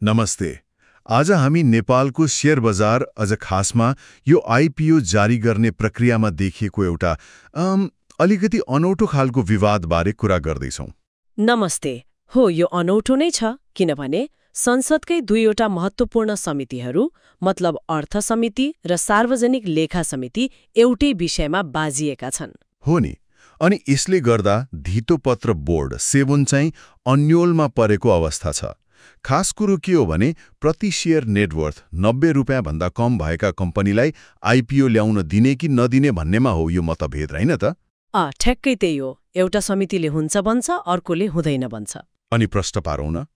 नमस्ते। आज हामी नेपालको शेयर बजार अझ खासमा यो आइपिओ जारी गर्ने प्रक्रियामा देखिएको एउटा अलिकति अनौठो खालको विवादबारे कुरा गर्दैछौँ। नमस्ते। हो, यो अनौठो नै छ किनभने संसदकै दुईवटा महत्त्वपूर्ण समितिहरू मतलब अर्थ समिति र सार्वजनिक लेखा समिति एउटै विषयमा बाजिएका छन्। हो नि, अनि यसले गर्दा धितोपत्र बोर्ड सेबुन चाहिँ अन्योलमा परेको अवस्था छ। खास कुरो के हो भने प्रति शेयर नेटवर्थ 90 रुपियाँभन्दा कम भएका कम्पनीलाई आइपिओ ल्याउन दिने कि नदिने भन्नेमा हो यो मतभेद, होइन त? ठ्याक्कै त्यही हो। एउटा समितिले हुन्छ भन्छ, अर्कोले हुँदैन भन्छ। अनि प्रश्न पारौँ न,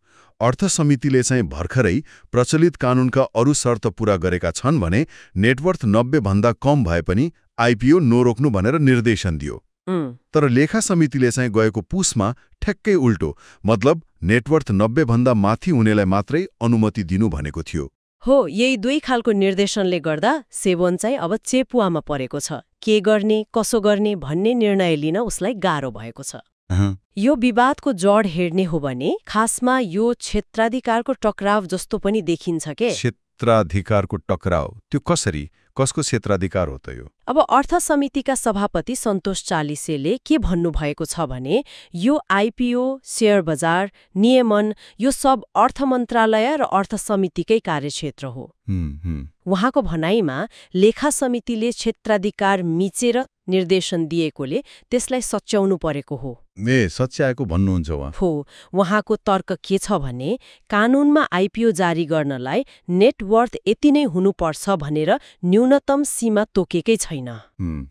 अर्थ समितिले चाहिँ भर्खरै प्रचलित कानूनका अरू शर्त पूरा गरेका छन् भने नेटवर्थ 90 भन्दा कम भए पनि आइपिओ नरोक्नु भनेर निर्देशन दियो। तर लेखा समितिले चाहिँ गएको पुसमा ठ्याक्कै उल्टो, मतलब नेटवर्थ 90 भन्दा माथि हुनेलाई मात्रै अनुमति दिनु भनेको थियो। हो, यही दुई खालको निर्देशनले गर्दा सेबोन चाहिँ अब चेपुवामा परेको छ। के गर्ने, कसो गर्ने भन्ने निर्णय लिन उसलाई गाह्रो भएको छ। यो विवादको जड हेर्ने हो भने खासमा यो क्षेत्राधिकारको टकराव जस्तो पनि देखिन्छ के। क्षेत्राधिकारको टकराव? त्यो कसरी? कसको क्षेत्राधिकार हो त यो? अब अर्थ समितिका सभापति सन्तोष चालिसेले के भन्नुभएको छ भने यो आइपिओ, शेयर बजार, नियमन यो सब अर्थ मन्त्रालय र अर्थ समितिकै कार्यक्षेत्र हो। उहाँको भनाइमा लेखा समितिले क्षेत्राधिकार मिचेर निर्देशन दिएकोले त्यसलाई सच्याउनु परेको हो। सच्याएको भन्नुहुन्छ उहाँ? हो, उहाँको तर्क के छ भने कानूनमा आइपिओ जारी गर्नलाई नेटवर्थ यति नै हुनुपर्छ भनेर न्यूनतम सीमा तोकेकै छैन।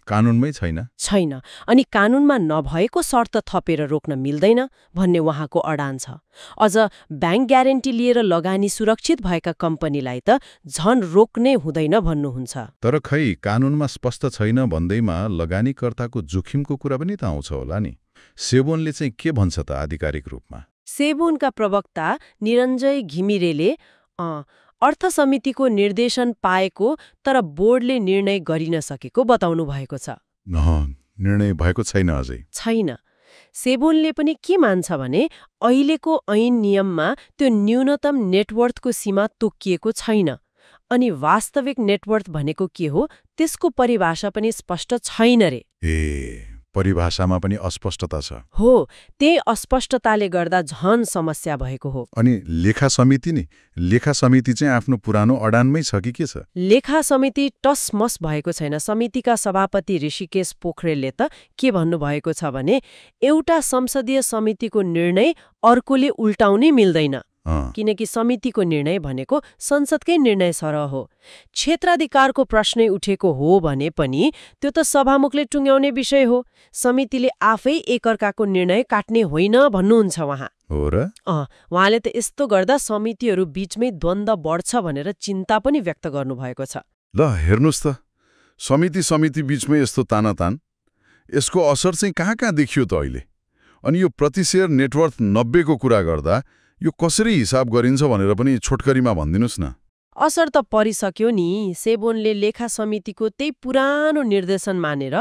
कानूनमै छैन? छैन। अनि कानूनमा नभएको शर्त थपेर रोक्न मिल्दैन भन्ने उहाँको अडान छ। अझ ब्याङ्क ग्यारेन्टी लिएर लगानी सुरक्षित भएका कम्पनीलाई त झन रोक्नै हुँदैन भन्नुहुन्छ। तर खै कानूनमा स्पष्ट छैन भन्दैमा लगानीकर्ताको जोखिमको कुरा पनि त आउँछ होला नि। सेबोनले चाहिँ के भन्छ त आधिकारिक रूपमा? सेबोनका प्रवक्ता निरञ्जय घिमिरेले अर्थ समितिको निर्देशन पाएको तर बोर्डले निर्णय गरिन सकेको बताउनु भएको छ। निर्णय भएको छैन अझै? छैन। सेबोनले पनि के मान्छ भने अहिलेको ऐन नियममा त्यो न्यूनतम नेटवर्थको सीमा तोकिएको छैन। अनि वास्तविक नेटवर्थ भनेको के हो त्यसको परिभाषा पनि स्पष्ट छैन रे। परिभाषामा पनि अस्पष्टता छ? हो, त्यही अस्पष्टताले गर्दा झन समस्या भएको हो। अनि लेखा समिति नि? लेखा समिति चाहिँ आफ्नो पुरानो अडानमै छ कि के छ? लेखा समिति टसमस भएको छैन। समितिका सभापति ऋषिकेश पोखरेलले त के भन्नुभएको छ भने एउटा संसदीय समितिको निर्णय अर्कोले उल्टाउनै मिल्दैन, किनकि समितिको निर्णय भनेको संसदकै निर्णय सरह हो। क्षेत्राधिकारको प्रश्नै उठेको हो भने पनि त्यो त सभामुखले टुङ्ग्याउने विषय हो। समितिले आफै एकअर्काको निर्णय काट्ने होइन भन्नुहुन्छ उहाँ। हो र? उहाँले त यस्तो गर्दा समितिहरू बीचमै द्वन्द्व बढ्छ भनेर चिन्ता पनि व्यक्त गर्नुभएको छ। ल हेर्नुहोस् त, समिति बीचमै यस्तो तानातान, यसको असर चाहिँ कहाँ कहाँ देखियो त अहिले? अनि यो प्रति शेयर नेटवर्थ 90 को कुरा गर्दा यो कसरी हिसाब गरिन्छ भनेर पनि छोटकरीमा भनिदिनुस् न। असर त परिसक्यो नि। सेबोनले लेखा समितिको त्यही पुरानो निर्देशन मानेर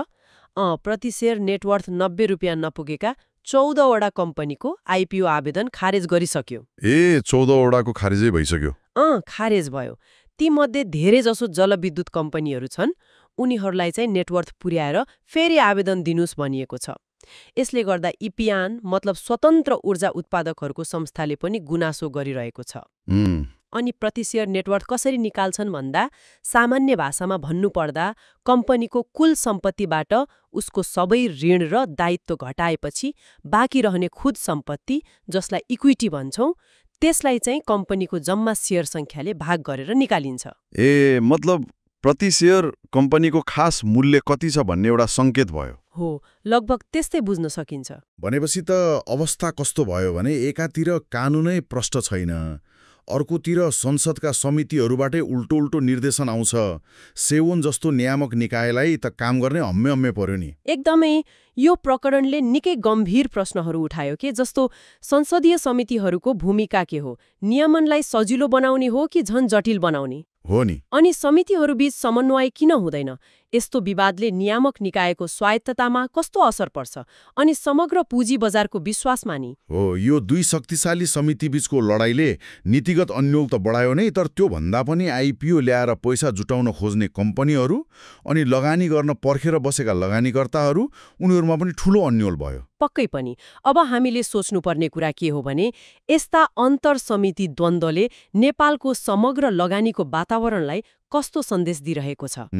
प्रति शेयर नेटवर्थ 90 रुपियाँ नपुगेका 14वटा कम्पनीको आइपिओ आवेदन खारेज गरिसक्यो। 14वटाको खारेजै भइसक्यो? खारेज भयो। तीमध्ये धेरै जसो जलविद्युत कम्पनीहरू छन्। उनीहरूलाई चाहिँ नेटवर्थ पुर्याएर फेरि आवेदन दिनुस् भनिएको छ। यसले गर्दा इपिआन मतलब स्वतन्त्र ऊर्जा उत्पादकहरूको संस्थाले पनि गुनासो गरिरहेको छ। अनि प्रति शेयर नेटवर्थ कसरी निकाल्छन् भन्दा सामान्य भाषामा भन्नुपर्दा कम्पनीको कुल सम्पत्तिबाट उसको सबै ऋण र दायित्व घटाएपछि बाँकी रहने खुद सम्पत्ति जसलाई इक्विटी भन्छौं त्यसलाई चाहिँ कम्पनीको जम्मा शेयर संख्याले भाग गरेर निकालिन्छ। मतलब प्रति शेयर कम्पनीको खास मूल्य कति छ भन्ने एउटा संकेत भयो। हो, लगभग त्यस्तै बुझ्न सकिन्छ। भनेपछि त अवस्था कस्तो भयो भने एकातिर कानूनै प्रष्ट छैन, अर्कोतिर संसदका समितिहरूबाटै उल्टो निर्देशन आउँछ। सेबोन जस्तो नियामक निकायलाई त काम गर्ने हम्मे पर्यो नि। एकदमै। यो प्रकरणले निकै गम्भीर प्रश्नहरू उठायो के, जस्तो संसदीय समितिहरूको भूमिका के हो? नियमनलाई सजिलो बनाउने हो कि झन जटिल बनाउने? हो नि। अनि समितिहरूबीच समन्वय किन हुँदैन? यस्तो विवादले नियामक निकायको स्वायत्ततामा कस्तो असर पर्छ अनि समग्र पुँजी बजारको विश्वासमा नि? हो, यो दुई शक्तिशाली समितिबीचको लडाईले नीतिगत अन्यल त बढायो नै, तर त्यो भन्दा पनि आइपिओ ल्याएर पैसा जुटाउन खोज्ने कम्पनीहरू अनि लगानी गर्न पर्खेर बसेका लगानीकर्ताहरू उनीहरूमा पनि ठूलो अन्यल भयो। पक्कै पनि। अब हामीले सोच्नुपर्ने कुरा के हो भने यस्ता अन्तर समिति द्वन्द्वले नेपालको समग्र लगानीको वातावरणलाई कस्तो सन्देश दिइरहेको छ?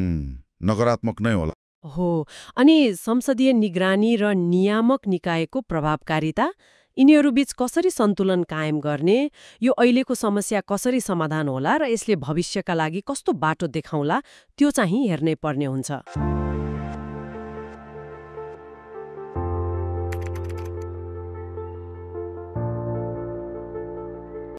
नकारात्मक नै होला। हो, अनि संसदीय निगरानी र नियामक निकायको प्रभावकारिता, यिनीहरूबीच कसरी सन्तुलन कायम गर्ने, यो अहिलेको समस्या कसरी समाधान होला र यसले भविष्यका लागि कस्तो बाटो देखाउला, त्यो चाहिँ हेर्नै पर्ने हुन्छ।